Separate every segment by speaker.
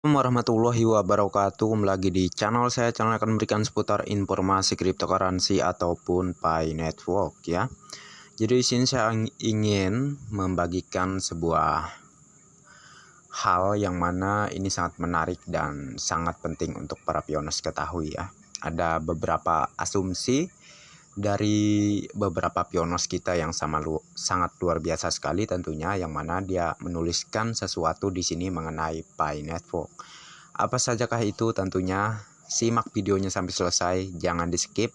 Speaker 1: Warahmatullahi wabarakatuh. Kembali lagi di channel saya. Channel akan memberikan seputar informasi cryptocurrency ataupun Pi Network ya. Jadi di sini saya ingin membagikan sebuah hal yang mana ini sangat menarik dan sangat penting untuk para pioners ketahui ya. Ada beberapa asumsi dari beberapa pioners kita yang sangat luar biasa sekali tentunya, yang mana dia menuliskan sesuatu di sini mengenai Pi Network. Apa sajakah itu? Tentunya simak videonya sampai selesai, jangan di skip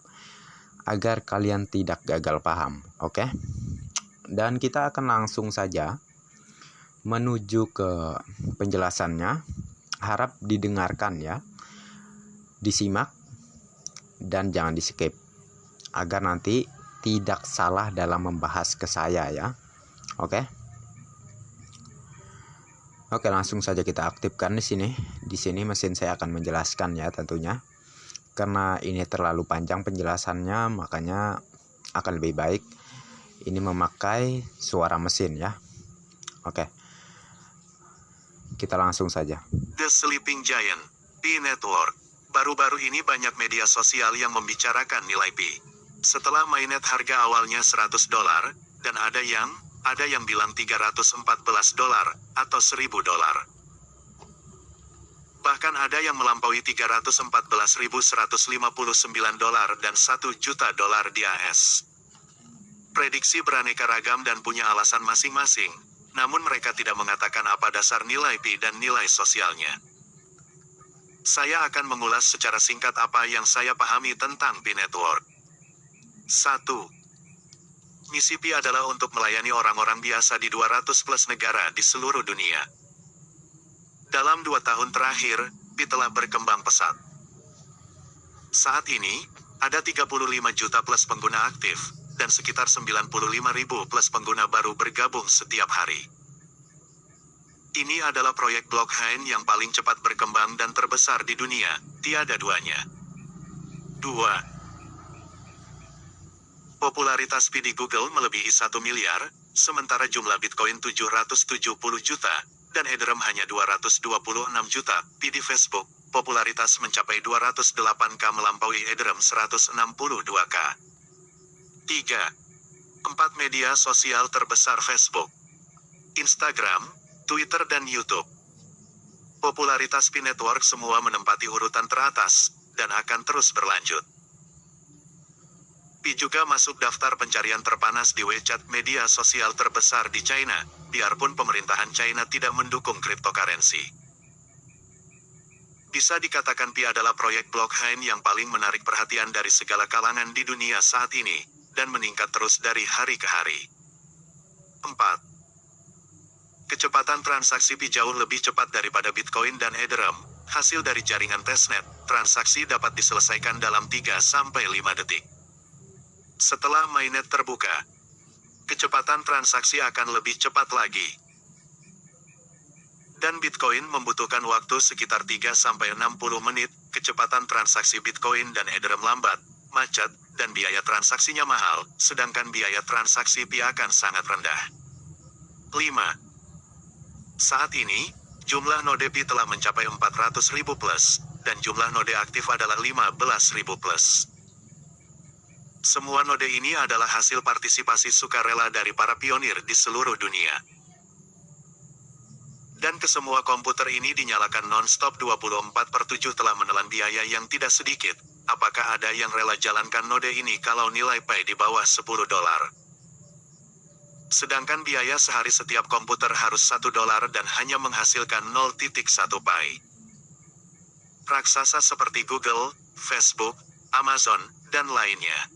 Speaker 1: agar kalian tidak gagal paham. Oke? Dan kita akan langsung saja menuju ke penjelasannya. Harap didengarkan ya, disimak dan jangan di skip agar nanti tidak salah dalam membahas ke saya ya. Oke, langsung saja kita aktifkan di sini. Di sini mesin saya akan menjelaskan ya tentunya. Karena ini terlalu panjang penjelasannya, makanya akan lebih baik ini memakai suara mesin ya. Oke. Kita langsung saja.
Speaker 2: The Sleeping Giant, Pi Network. Baru-baru ini banyak media sosial yang membicarakan nilai Pi. Setelah mainnet harga awalnya $100 dan ada yang bilang $314 atau $1000. Bahkan ada yang melampaui $314.159 dan $1 juta di AS. Prediksi beraneka ragam dan punya alasan masing-masing, namun mereka tidak mengatakan apa dasar nilai Pi dan nilai sosialnya. Saya akan mengulas secara singkat apa yang saya pahami tentang Pi Network. 1. Misi Pi adalah untuk melayani orang-orang biasa di 200 plus negara di seluruh dunia. Dalam 2 tahun terakhir, Pi telah berkembang pesat. Saat ini, ada 35 juta plus pengguna aktif, dan sekitar 95.000 plus pengguna baru bergabung setiap hari. Ini adalah proyek blockchain yang paling cepat berkembang dan terbesar di dunia, tiada duanya. 2. Popularitas Pi di Google melebihi 1 miliar, sementara jumlah Bitcoin 770 juta, dan Ethereum hanya 226 juta. Pi di Facebook, popularitas mencapai 208k melampaui Ethereum 162k. 3. 4 media sosial terbesar: Facebook, Instagram, Twitter dan YouTube. Popularitas Pi Network semua menempati urutan teratas, dan akan terus berlanjut. Pi juga masuk daftar pencarian terpanas di WeChat, media sosial terbesar di China, biarpun pemerintahan China tidak mendukung cryptocurrency. Bisa dikatakan Pi adalah proyek blockchain yang paling menarik perhatian dari segala kalangan di dunia saat ini, dan meningkat terus dari hari ke hari. 4. Kecepatan transaksi Pi jauh lebih cepat daripada Bitcoin dan Ethereum. Hasil dari jaringan testnet, transaksi dapat diselesaikan dalam 3-5 detik. Setelah mainnet terbuka, kecepatan transaksi akan lebih cepat lagi. Dan Bitcoin membutuhkan waktu sekitar 3-60 menit, kecepatan transaksi Bitcoin dan Ethereum lambat, macet, dan biaya transaksinya mahal, sedangkan biaya transaksi Pi akan sangat rendah. 5. Saat ini, jumlah node Pi telah mencapai 400.000 plus, dan jumlah node aktif adalah 15.000 plus. Semua node ini adalah hasil partisipasi sukarela dari para pionir di seluruh dunia. Dan kesemua komputer ini dinyalakan non-stop 24/7 telah menelan biaya yang tidak sedikit. Apakah ada yang rela jalankan node ini kalau nilai Pi di bawah $10? Sedangkan biaya sehari setiap komputer harus $1 dan hanya menghasilkan 0.1 Pi. Raksasa seperti Google, Facebook, Amazon, dan lainnya.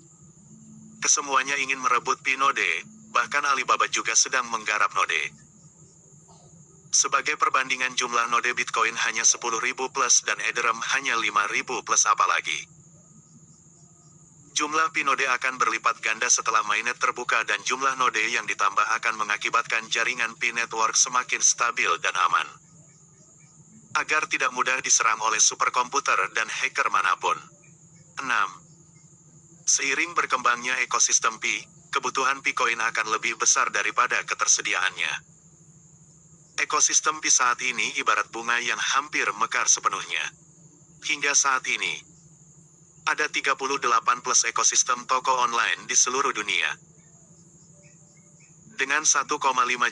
Speaker 2: Kesemuanya ingin merebut Pi node, bahkan Alibaba juga sedang menggarap node. Sebagai perbandingan, jumlah node Bitcoin hanya 10.000 plus dan Ethereum hanya 5.000 plus, apalagi. Jumlah Pi node akan berlipat ganda setelah mainnet terbuka, dan jumlah node yang ditambah akan mengakibatkan jaringan Pi Network semakin stabil dan aman. Agar tidak mudah diserang oleh superkomputer dan hacker manapun. 6. Seiring berkembangnya ekosistem Pi, kebutuhan Picoin akan lebih besar daripada ketersediaannya. Ekosistem Pi saat ini ibarat bunga yang hampir mekar sepenuhnya. Hingga saat ini, ada 38 plus ekosistem toko online di seluruh dunia. Dengan 1,5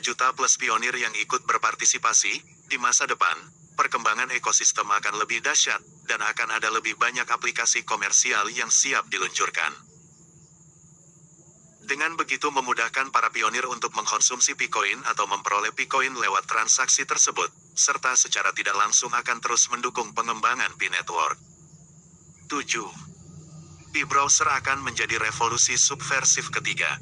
Speaker 2: juta plus pionir yang ikut berpartisipasi, di masa depan, perkembangan ekosistem akan lebih dahsyat, dan akan ada lebih banyak aplikasi komersial yang siap diluncurkan. Dengan begitu memudahkan para pionir untuk mengkonsumsi Picoin atau memperoleh Picoin lewat transaksi tersebut, serta secara tidak langsung akan terus mendukung pengembangan Pi Network. 7. Pi Browser akan menjadi revolusi subversif ketiga.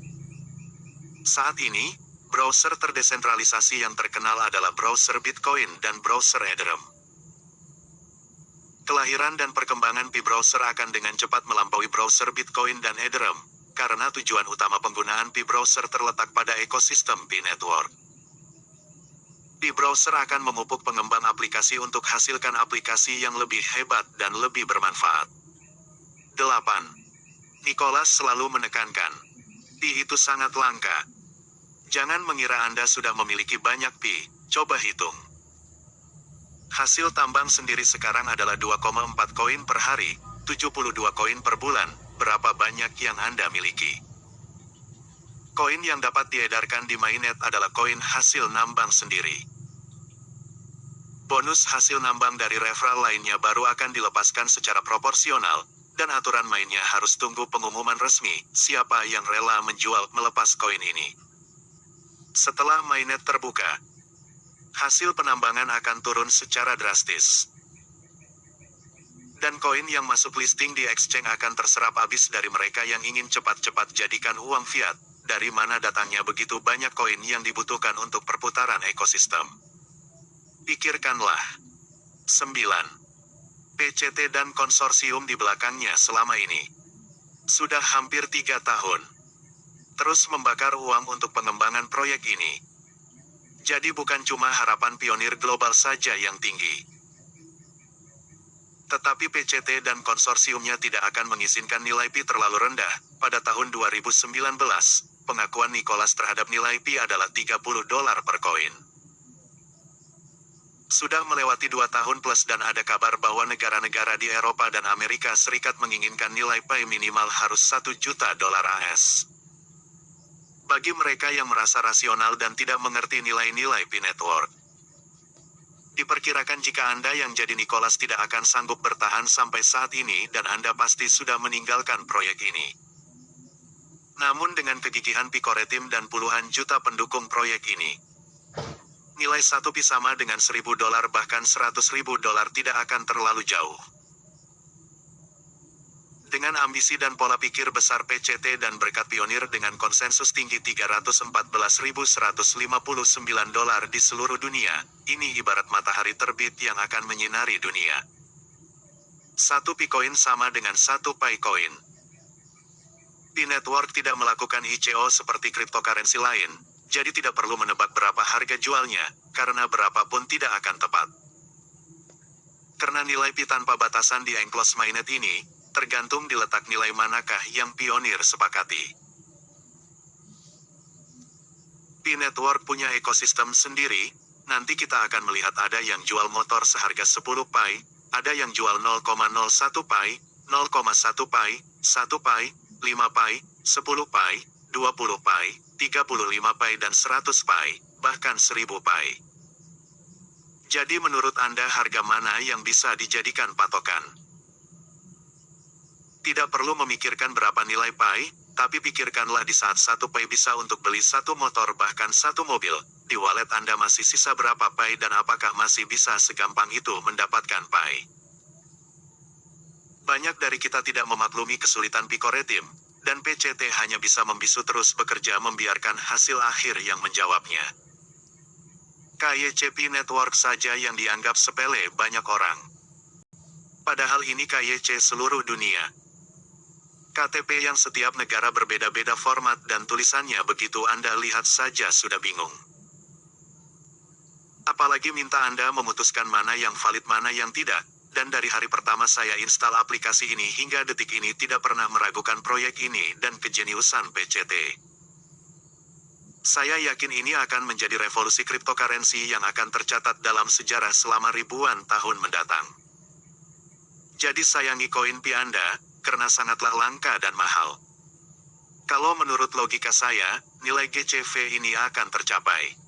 Speaker 2: Saat ini, browser terdesentralisasi yang terkenal adalah browser Bitcoin dan browser Ethereum. Kelahiran dan perkembangan Pi Browser akan dengan cepat melampaui browser Bitcoin dan Ethereum, karena tujuan utama penggunaan Pi Browser terletak pada ekosistem Pi Network. Pi Browser akan memupuk pengembang aplikasi untuk hasilkan aplikasi yang lebih hebat dan lebih bermanfaat. 8. Nicholas selalu menekankan, Pi itu sangat langka. Jangan mengira Anda sudah memiliki banyak Pi, coba hitung. Hasil tambang sendiri sekarang adalah 2,4 koin per hari, 72 koin per bulan. Berapa banyak yang Anda miliki? Koin yang dapat diedarkan di mainnet adalah koin hasil nambang sendiri. Bonus hasil nambang dari referral lainnya baru akan dilepaskan secara proporsional, dan aturan mainnya harus tunggu pengumuman resmi, siapa yang rela menjual melepas koin ini. Setelah mainnet terbuka, hasil penambangan akan turun secara drastis. Dan koin yang masuk listing di exchange akan terserap habis dari mereka yang ingin cepat-cepat jadikan uang fiat, dari mana datangnya begitu banyak koin yang dibutuhkan untuk perputaran ekosistem. Pikirkanlah. 9. PCT dan konsorsium di belakangnya selama ini. Sudah hampir 3 tahun. Terus membakar uang untuk pengembangan proyek ini. Jadi bukan cuma harapan pionir global saja yang tinggi. Tetapi PCT dan konsorsiumnya tidak akan mengizinkan nilai Pi terlalu rendah. Pada tahun 2019, pengakuan Nicholas terhadap nilai Pi adalah $30 per koin. Sudah melewati 2 tahun plus dan ada kabar bahwa negara-negara di Eropa dan Amerika Serikat menginginkan nilai Pi minimal harus $1 juta AS. Bagi mereka yang merasa rasional dan tidak mengerti nilai-nilai Pi Network, diperkirakan jika Anda yang jadi Nicholas tidak akan sanggup bertahan sampai saat ini dan Anda pasti sudah meninggalkan proyek ini. Namun dengan kegigihan Picoretim dan puluhan juta pendukung proyek ini, nilai 1 Pi sama dengan $1.000 bahkan $100.000 tidak akan terlalu jauh. Dengan ambisi dan pola pikir besar PCT dan berkat pionir dengan konsensus tinggi $314.159 di seluruh dunia, ini ibarat matahari terbit yang akan menyinari dunia. 1 Picoin sama dengan 1 Picoin. Pi Network tidak melakukan ICO seperti cryptocurrency lain, jadi tidak perlu menebak berapa harga jualnya, karena berapapun tidak akan tepat. Karena nilai Pi tanpa batasan di enclosed mainnet ini, tergantung diletak nilai manakah yang pionir sepakati. Pi Network punya ekosistem sendiri, nanti kita akan melihat ada yang jual motor seharga 10 Pi, ada yang jual 0,01 Pi, 0,1 Pi, 1 Pi, 5 Pi, 10 Pi, 20 Pi, 35 Pi dan 100 Pi, bahkan 1000 Pi. Jadi menurut Anda harga mana yang bisa dijadikan patokan? Tidak perlu memikirkan berapa nilai Pi, tapi pikirkanlah di saat 1 Pi bisa untuk beli 1 motor bahkan 1 mobil, di wallet Anda masih sisa berapa Pi dan apakah masih bisa segampang itu mendapatkan Pi. Banyak dari kita tidak memaklumi kesulitan Picoretim, dan PCT hanya bisa membisu terus bekerja membiarkan hasil akhir yang menjawabnya. KYC Network saja yang dianggap sepele banyak orang. Padahal ini KYC seluruh dunia. KTP yang setiap negara berbeda-beda format dan tulisannya begitu Anda lihat saja sudah bingung. Apalagi minta Anda memutuskan mana yang valid mana yang tidak, dan dari hari pertama saya install aplikasi ini hingga detik ini tidak pernah meragukan proyek ini dan kejeniusan PCT. Saya yakin ini akan menjadi revolusi cryptocurrency yang akan tercatat dalam sejarah selama ribuan tahun mendatang. Jadi sayangi koin Pi Anda, karena sangatlah langka dan mahal. Kalau menurut logika saya, nilai GCV ini akan tercapai.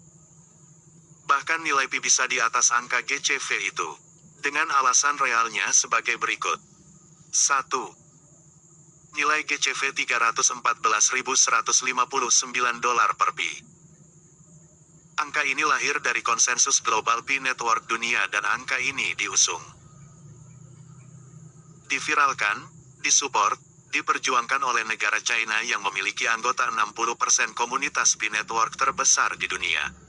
Speaker 2: Bahkan nilai Pi bisa di atas angka GCV itu. Dengan alasan realnya sebagai berikut. 1. Nilai GCV $314.159 per Pi. Angka ini lahir dari konsensus global Pi Network dunia dan angka ini diusung, diviralkan, disupport, diperjuangkan oleh negara China yang memiliki anggota 60% komunitas Pi Network terbesar di dunia.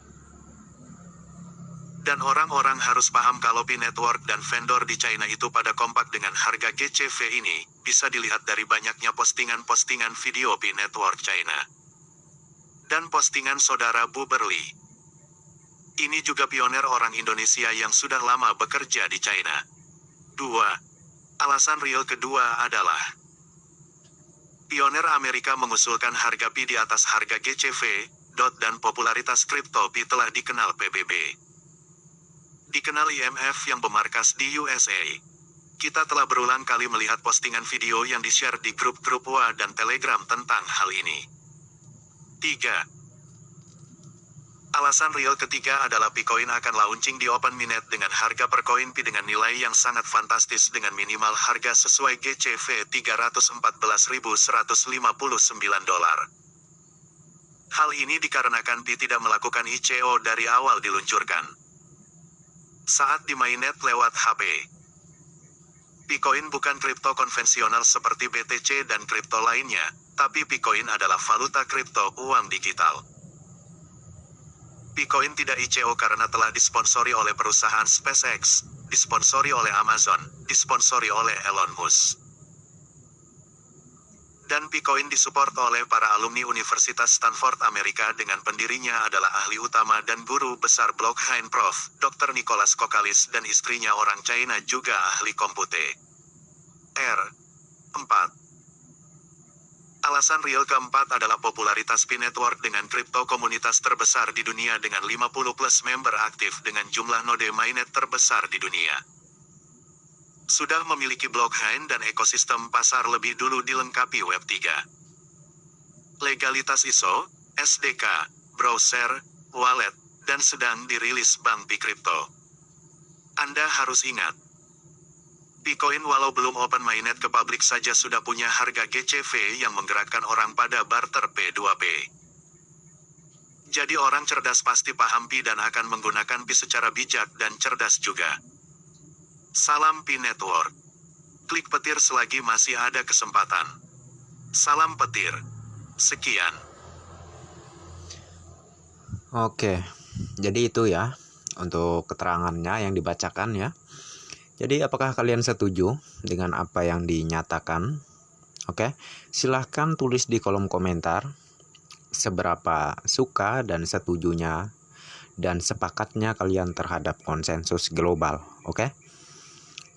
Speaker 2: Dan orang-orang harus paham kalau Pi Network dan vendor di China itu pada kompak dengan harga GCV ini, bisa dilihat dari banyaknya postingan-postingan video Pi Network China. Dan postingan saudara Bu Berli. Ini juga pioner orang Indonesia yang sudah lama bekerja di China. 2. Alasan real kedua adalah pioner Amerika mengusulkan harga Pi di atas harga GCV, dan popularitas kripto Pi telah dikenal PBB. Dikenal IMF yang bermarkas di USA. Kita telah berulang kali melihat postingan video yang di-share di grup-grup WA dan Telegram tentang hal ini. 3. Alasan real ketiga adalah Picoin akan launching di Open Mainnet dengan harga per koin Pi dengan nilai yang sangat fantastis dengan minimal harga sesuai GCV $314.159. Hal ini dikarenakan Pi tidak melakukan ICO dari awal diluncurkan. Saat di mainnet lewat HP. Picoin bukan kripto konvensional seperti BTC dan kripto lainnya, tapi Picoin adalah valuta kripto uang digital. Picoin tidak ICO karena telah disponsori oleh perusahaan SpaceX, disponsori oleh Amazon, disponsori oleh Elon Musk. Dan Picoin disupport oleh para alumni Universitas Stanford Amerika dengan pendirinya adalah ahli utama dan guru besar blockchain Prof. Dr. Nicholas Kokalis dan istrinya orang China juga ahli komputer. 4. Alasan real keempat adalah popularitas Pi Network dengan kripto komunitas terbesar di dunia dengan 50 plus member aktif dengan jumlah node mainnet terbesar di dunia. Sudah memiliki blockchain dan ekosistem pasar lebih dulu dilengkapi Web3. Legalitas ISO, SDK, browser, wallet, dan sedang dirilis Bank Pi Crypto. Anda harus ingat, Picoin walau belum open mainnet ke publik saja sudah punya harga GCV yang menggerakkan orang pada barter P2P. Jadi orang cerdas pasti paham Pi dan akan menggunakan Pi secara bijak dan cerdas juga. Salam Pi Network. Klik petir selagi masih ada kesempatan. Salam petir. Sekian.
Speaker 1: Oke, jadi itu ya untuk keterangannya yang dibacakan ya. Jadi apakah kalian setuju dengan apa yang dinyatakan? Oke, silahkan tulis di kolom komentar seberapa suka dan setujunya dan sepakatnya kalian terhadap konsensus global. Oke.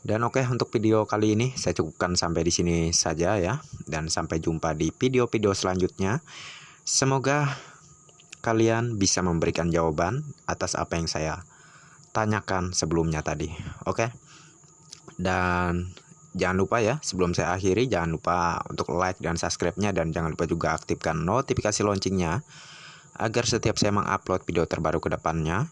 Speaker 1: Dan oke, untuk video kali ini saya cukupkan sampai di sini saja ya. Dan sampai jumpa di video-video selanjutnya. Semoga kalian bisa memberikan jawaban atas apa yang saya tanyakan sebelumnya tadi. Oke. Dan jangan lupa ya, sebelum saya akhiri jangan lupa untuk like dan subscribe-nya, dan jangan lupa juga aktifkan notifikasi loncengnya agar setiap saya mengupload video terbaru ke depannya,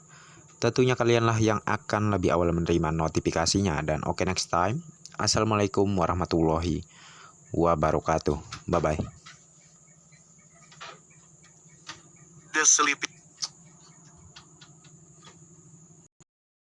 Speaker 1: tentunya kalianlah yang akan lebih awal menerima notifikasinya. Dan oke, next time. Assalamualaikum warahmatullahi wabarakatuh. Bye-bye.
Speaker 2: The Sleepy